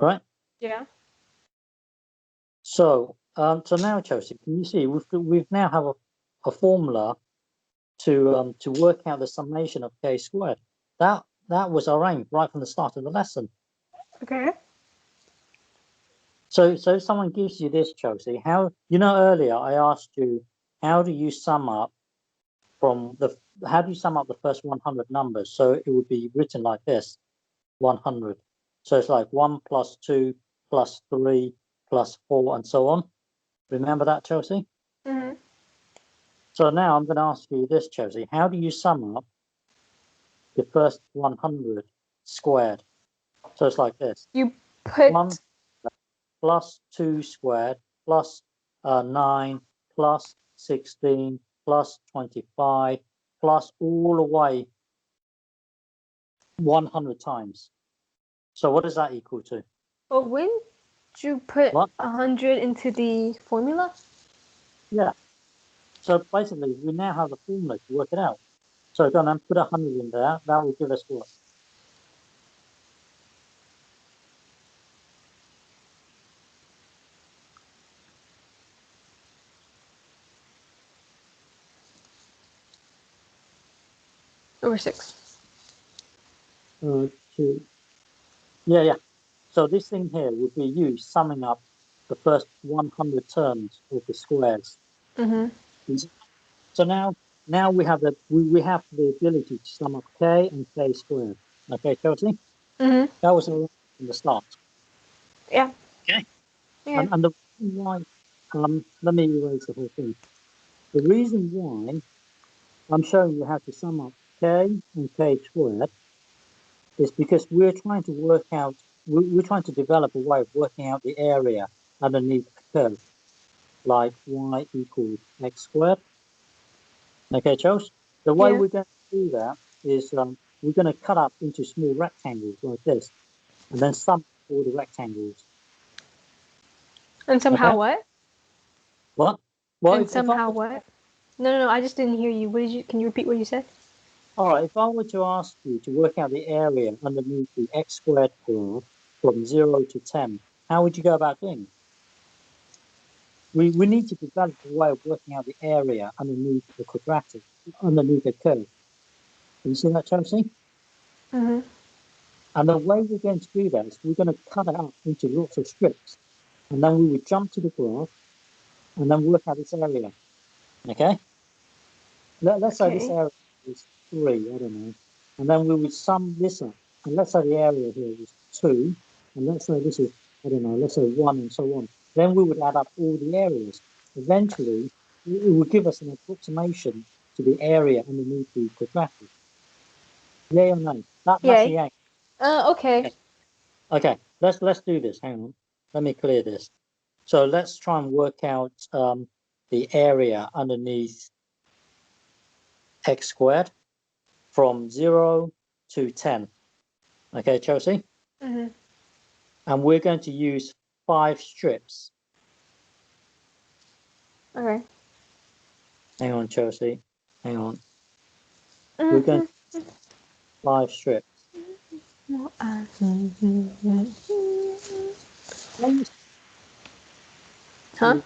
A: right?
B: Yeah.
A: So so now, Chelsea, can you see we've now have a formula to work out the summation of k squared. That was our aim right from the start of the lesson.
B: Okay.
A: So if someone gives you this, Chelsea, how earlier I asked you how do you sum up the first 100 numbers? So it would be written like this, 100. So it's like 1 plus 2 plus 3 plus 4 and so on. Remember that, Chelsea?
B: Mm-hmm.
A: So now I'm going to ask you this, Chelsea. How do you sum up the first 100 squared? So it's like this.
B: You put
A: 1 plus 2 squared plus 9 plus 16 plus 25 plus all the way 100 times. So what does that equal to?
B: Well, wouldn't you put
A: What?
B: 100 into the formula?
A: Yeah. So basically, we now have a formula to work it out. So go on and put 100 in there. That will give us what?
B: Over 6.
A: Two. Yeah. So this thing here would be you summing up the first 100 terms of the squares.
B: Mm-hmm.
A: So now we have the ability to sum up k and k squared. Okay, Chelsea?
B: Mm-hmm.
A: That was all from the start.
B: Yeah.
A: Okay.
B: Yeah.
A: And the reason why, let me erase the whole thing. The reason why I'm showing you how to sum up k and k squared is because we're trying to work out, we're trying to develop a way of working out the area underneath a curve, like y equals x squared. Okay, Chelsea? The way
B: Yeah.
A: we're going to do that is we're going to cut up into small rectangles like this, and then sum all the rectangles.
B: And somehow
A: Okay?
B: what?
A: What? Well,
B: And
A: if I
B: somehow
A: were to,
B: what? No, I just didn't hear you. What did you? Can you repeat what you said?
A: all right, if I were to ask you to work out the area underneath the x squared curve from 0 to 10, how would you go about doing it? We need to develop a way of working out the area underneath the quadratic, underneath the curve. Can you see that, Chelsea?
B: Mm-hmm.
A: And the way we're going to do that is we're going to cut it up into lots of strips, and then we would jump to the graph and then work out this area. Okay? Let's say this
B: Okay.
A: area is 3, I don't know. And then we would sum this up. And let's say the area here is 2. And let's say this is, I don't know, let's say 1 and so on. Then we would add up all the areas. Eventually, it would give us an approximation to the area underneath the quadratic. Yeah or no? That's the
B: Yay.
A: aim.
B: Okay.
A: Okay, let's do this. Hang on. Let me clear this. So let's try and work out the area underneath x squared from 0 to 10. Okay, Chelsea?
B: Mm-hmm.
A: And we're going to use 5 strips.
B: Okay.
A: Hang on, Chelsea. Hang on. We're going
B: Mm-hmm.
A: to 5 strips.
B: Huh?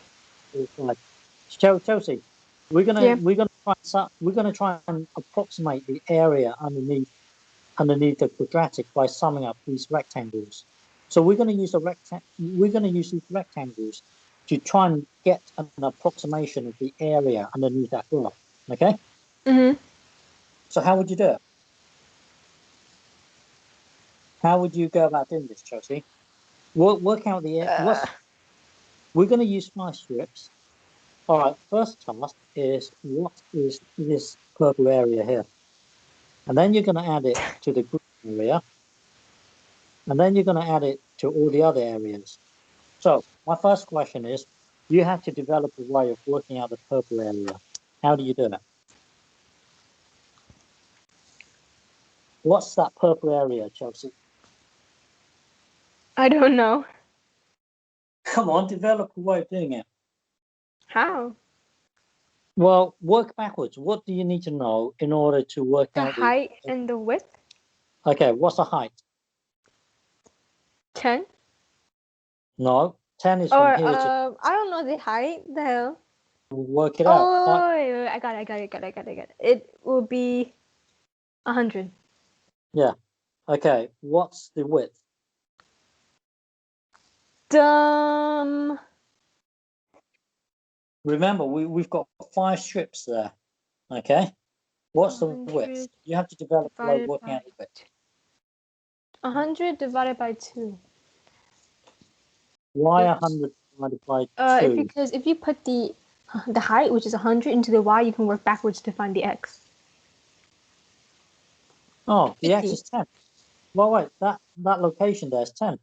A: Chelsea,
B: Yeah.
A: we're gonna try and approximate the area underneath the quadratic by summing up these rectangles. So we're going to use these rectangles to try and get an approximation of the area underneath that graph. Okay.
B: Mm-hmm.
A: So how would you do it? How would you go about doing this, Chelsea? Work out the
B: Uh,
A: what's we're going to use 5 strips. All right, first task is what is this purple area here? And then you're going to add it to the green area. And then you're going to add it to all the other areas. So my first question is, you have to develop a way of working out the purple area. How do you do it? What's that purple area, Chelsea?
B: I don't know.
A: Come on, develop a way of doing it.
B: How?
A: Well, work backwards. What do you need to know in order to work
B: The
A: out
B: height and the width?
A: Okay, what's the height?
B: 10?
A: No, 10 is from
B: Or,
A: here to
B: I don't know the height. The hell?
A: work it out.
B: Oh, wait, I got it. It will be 100.
A: Yeah. Okay, what's the width?
B: Dumb.
A: Remember, we've got 5 strips there. Okay. What's the width?
B: 100
A: You have to develop a way of
B: divided
A: working
B: by
A: out the width.
B: 100 divided by 2.
A: Why 100 divided by 2?
B: Because if you put the height, which is 100, into the y, you can work backwards to find the x.
A: Oh, the x
B: 50.
A: is 10. Well, wait, that location there is 10.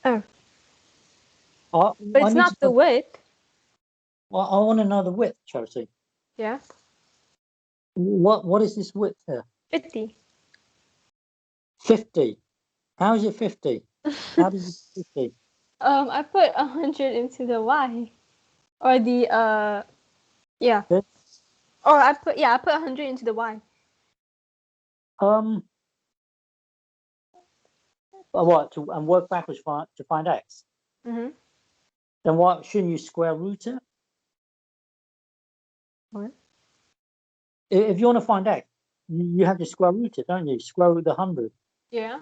B: Oh.
A: I,
B: But
A: I
B: it's
A: need to
B: not the
A: know,
B: width.
A: I want to know the width, Chelsea.
B: Yeah.
A: What is this width here?
B: 50.
A: 50. How is it 50? How did you 50?
B: I put 100 into the y. Or the, yeah.
A: This?
B: Or I put 100 into the y.
A: What and work backwards to find x?
B: Mm-hmm.
A: Then what? Shouldn't you square root it?
B: What?
A: If you want to find x, you have to square root it, don't you? Square root the 100.
B: Yeah.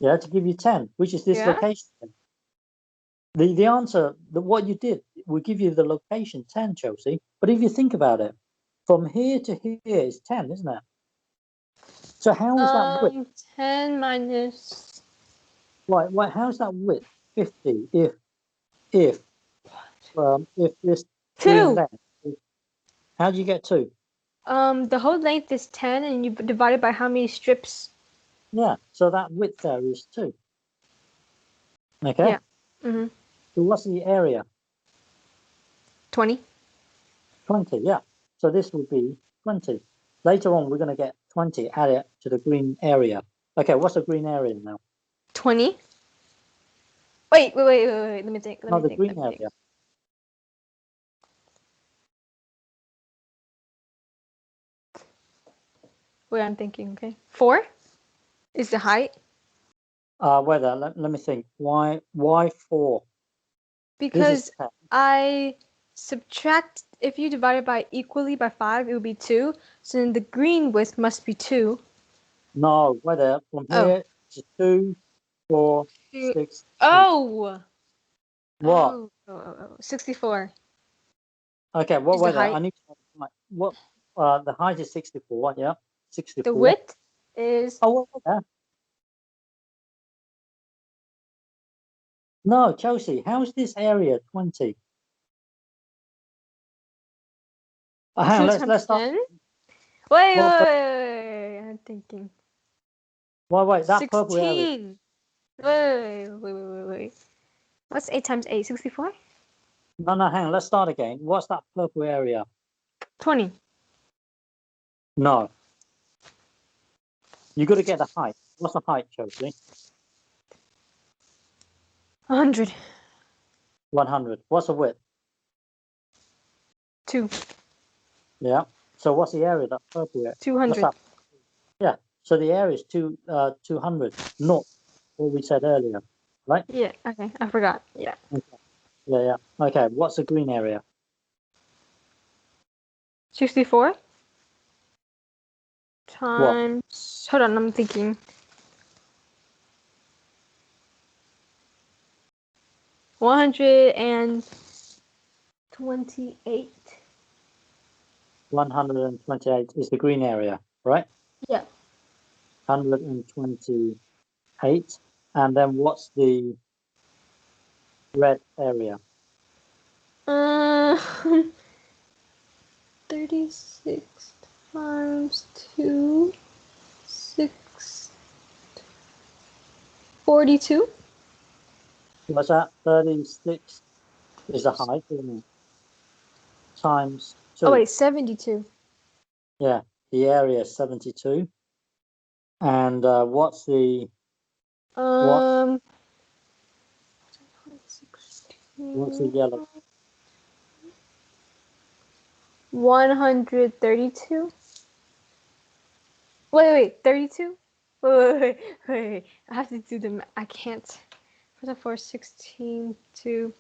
A: Yeah, to give you 10, which is this
B: Yeah.
A: location. The answer, what you did, will give you the location 10, Chelsea. But if you think about it, from here to here is 10, isn't it? So how is that width?
B: 10 minus.
A: Right, how's that width 50 if this green
B: 2.
A: length? How do you get 2?
B: The whole length is 10, and you divide it by how many strips.
A: Yeah, so that width there is 2. Okay.
B: Yeah. Mm-hmm.
A: So what's the area?
B: 20.
A: 20. Yeah. So this would be 20. Later on, we're going to get 20 added to the green area. Okay, what's the green area now?
B: 20. Wait. Let me think.
A: Not the green area.
B: Wait, I'm thinking. Okay. 4 is the height.
A: Wait there. Let me think. Why 4?
B: Because
A: 10.
B: I subtract, if you divide it by equally by 5, it would be 2. So then the green width must be 2.
A: No, wait there. From
B: Oh.
A: here to 2, 4,
B: 2.
A: 6. 8.
B: Oh.
A: What?
B: 64
A: Okay, well,
B: is the
A: wait there. I
B: height.
A: need to know what the height is 64. Yeah,
B: The
A: 64.
B: width is.
A: Oh, wait there. No, Chelsea, how is this area 20? Hang
B: 2
A: on, let's
B: times
A: start.
B: 10. Wait,
A: What's the,
B: I'm thinking.
A: wait, that purple area.
B: 16. Wait. What's 8 times 8? 64?
A: No, hang on, let's start again. What's that purple area?
B: 20.
A: No. You got to get the height. What's the height, Chelsea?
B: 100.
A: 100. What's the width?
B: 2.
A: Yeah. So what's the area? That purple area.
B: 200.
A: What's that? Yeah. So the area is 200, not what we said earlier, right?
B: Yeah, okay. I forgot. Yeah.
A: Okay. Yeah. Okay. What's the green area?
B: 64
A: What?
B: times. Hold on, I'm thinking. 128.
A: 128 is the green area, right?
B: Yeah.
A: 128. And then what's the red area?
B: Um, 36 times 2, 6, 42.
A: What's that? 36 is the height, isn't it? Times
B: Oh
A: 2.
B: wait, 72.
A: Yeah, the area is 72. And what's the
B: Um,
A: yellow?
B: 132. Wait, 32? Wait. I have to do the, I can't. 4, 16 to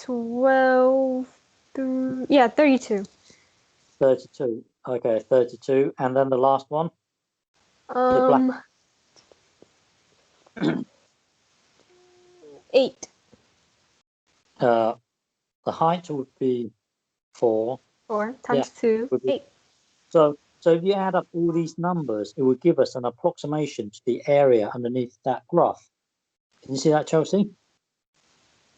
B: 12, yeah, 32.
A: 32. Okay, 32. And then the last one, the black.
B: 8.
A: The height would be 4.
B: 4
A: Yeah,
B: times 2,
A: would be
B: 8.
A: so if you add up all these numbers, it would give us an approximation to the area underneath that graph. Can you see that, Chelsea?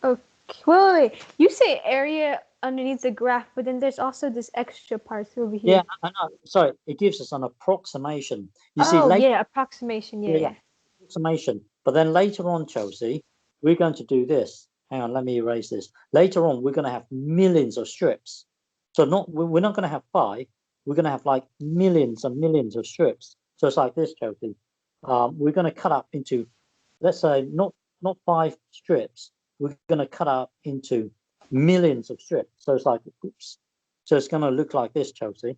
B: Okay, wait. You say area underneath the graph, but then there's also this extra part over here.
A: Yeah, I know. Sorry, it gives us an approximation. You see,
B: Oh,
A: later,
B: yeah, approximation. Yeah.
A: approximation. But then later on, Chelsea, we're going to do this. Hang on, let me erase this. Later on, we're going to have millions of strips. So we're not going to have 5. We're going to have like millions and millions of strips. So it's like this, Chelsea. We're going to cut up into, let's say, not 5 strips. We're going to cut up into millions of strips. So it's like, oops. So it's going to look like this, Chelsea.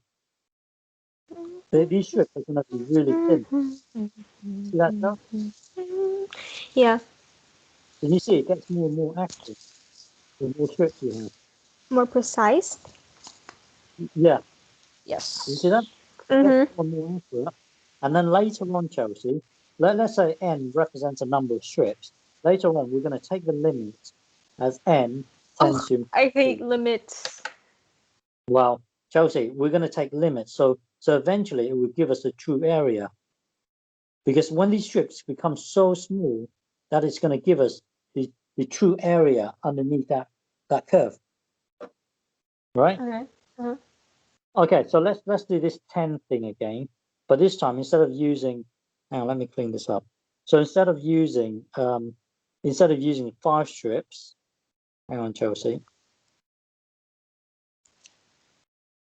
A: These strips are going to be really thin. See that, Chelsea?
B: Yeah,
A: And you see, it gets more and more accurate the more strips you have.
B: more precise.
A: Yeah, you see
B: Yes.
A: that? It gets
B: Mm-hmm.
A: more and more accurate. And then later on, Chelsea, let's say n represents a number of strips. Later on, we're going to take the limit as n tends
B: Oh,
A: to.
B: I hate limits.
A: Well, Chelsea, we're going to take limits. So eventually, it will give us a true area. Because when these strips become so small, that it's going to give us the true area underneath that curve, right?
B: Okay. Uh-huh.
A: Okay, so let's do this 10 thing again, but this time instead of using, hang on, let me clean this up. So instead of using 5 strips, hang on, Chelsea.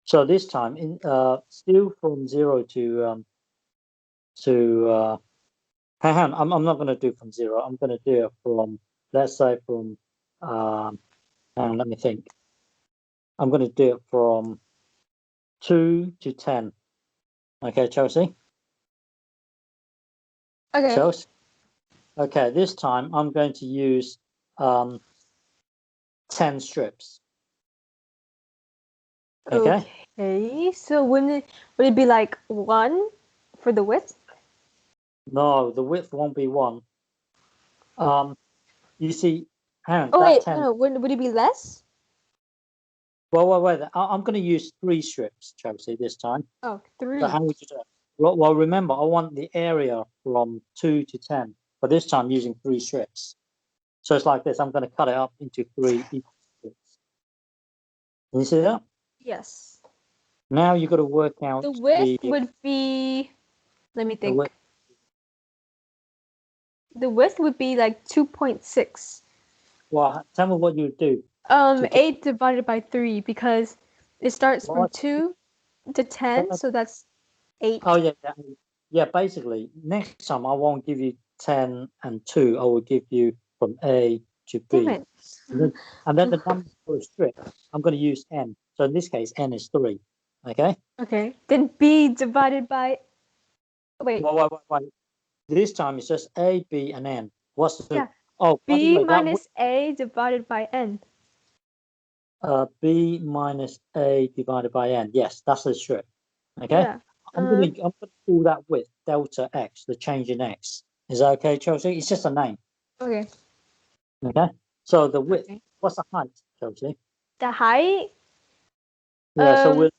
A: So this time still from 0 to hang on, I'm not going to do from 0. I'm going to do it from, let's say from hang on, let me think. I'm going to do it from 2 to 10. Okay, Chelsea.
B: Okay.
A: Chelsea. Okay, this time I'm going to use 10 strips. Okay.
B: Okay. So would it be like 1 for the width?
A: No, the width won't be 1. You see, hang on,
B: Oh
A: that
B: wait,
A: 10.
B: no. Would it be less?
A: Well, wait. I'm going to use 3 strips, Chelsea, this time.
B: Oh,
A: So
B: 3.
A: how would you do it? Well, remember, I want the area from 2 to 10, but this time using 3 strips. So it's like this. I'm going to cut it up into 3 equal strips. Can you see that?
B: Yes.
A: Now you've got to work out
B: The width
A: the
B: would be, let me think.
A: width.
B: The width would be like 2.6.
A: Well, tell me what you do to get.
B: 8 divided by 3 because it starts from
A: What?
B: 2 to 10, so that's 8.
A: Oh yeah. Basically, next time I won't give you 10 and 2. I will give you from A to
B: Damn
A: B,
B: it.
A: and then the number for a strip. I'm going to use n. So in this case, n is 3. Okay.
B: Okay. Then B divided by, wait,
A: Wait. This time it's just A, B, and n. What's the?
B: yeah.
A: Oh, by the
B: B
A: way, that
B: minus A divided by N.
A: B minus A divided by n. Yes, that's the strip. Okay.
B: Yeah.
A: I'm going to call that width delta x, the change in x. Is that okay, Chelsea? It's just a name.
B: Okay.
A: Okay. So the width.
B: Okay.
A: What's the height, Chelsea?
B: The height,
A: Yeah. So
B: um,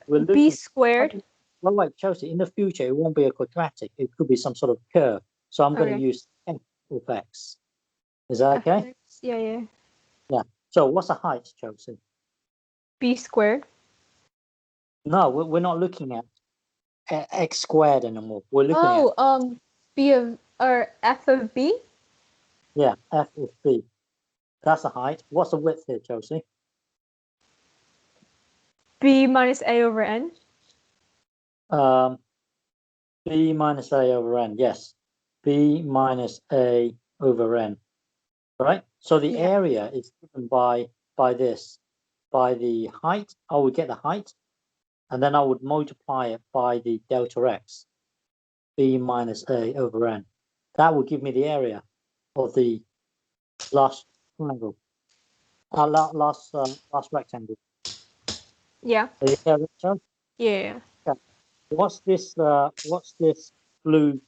A: we're
B: B
A: looking.
B: squared.
A: Well, wait, Chelsea. In the future, it won't be a quadratic. It could be some sort of curve. So I'm going to
B: Okay.
A: use f of x. Is that okay?
B: FX. Yeah.
A: Yeah. So what's the height, Chelsea?
B: B squared.
A: No, we're not looking at x squared anymore. We're looking at
B: B of or F of B.
A: yeah, f of b. That's the height. What's the width here, Chelsea?
B: B minus A over N.
A: B minus a over n. Yes, b minus a over n. Right. So the
B: Yeah.
A: area is given by this, by the height. I would get the height, and then I would multiply it by the delta x, b minus a over n. That would give me the area of the last triangle, last rectangle.
B: Yeah.
A: Are you there, Richard?
B: Yeah.
A: Yeah. What's this blue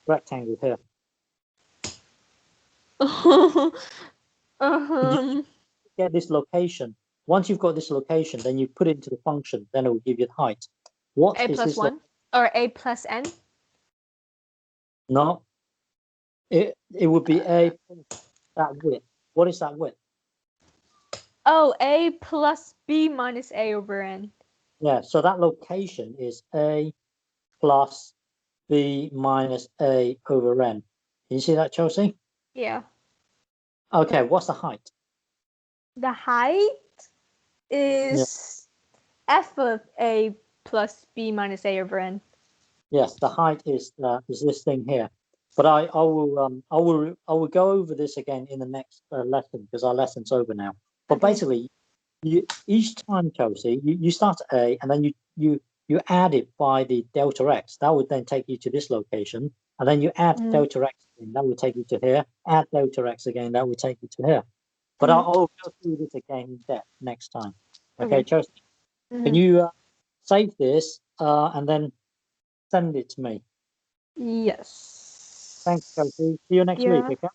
A: rectangle here? You get this location. Once you've got this location, then you put it into the function. Then it will give you the height. What
B: A
A: is
B: plus
A: this?
B: 1 or A plus N.
A: No, it would be a that width. What is that width?
B: Oh, A plus B minus A over N.
A: Yeah, so that location is a plus b minus a over n. Can you see that, Chelsea?
B: Yeah.
A: Okay, what's the height?
B: The height is F of A plus B minus A over N.
A: Yes, the height is this thing here. But I will go over this again in the next lesson because our lesson's over now. But
B: Okay.
A: basically, each time, Chelsea, you start at A and then you add it by the delta x. That would then take you to this location, and then you add delta x again. That would take you to here. Add delta x again. That would take you to here. But I'll go through this again in depth next time. Okay, Chelsea, can you save this and then send it to me?
B: Yes.
A: Thanks, Chelsea. See you next week.
B: Yeah.
A: Okay.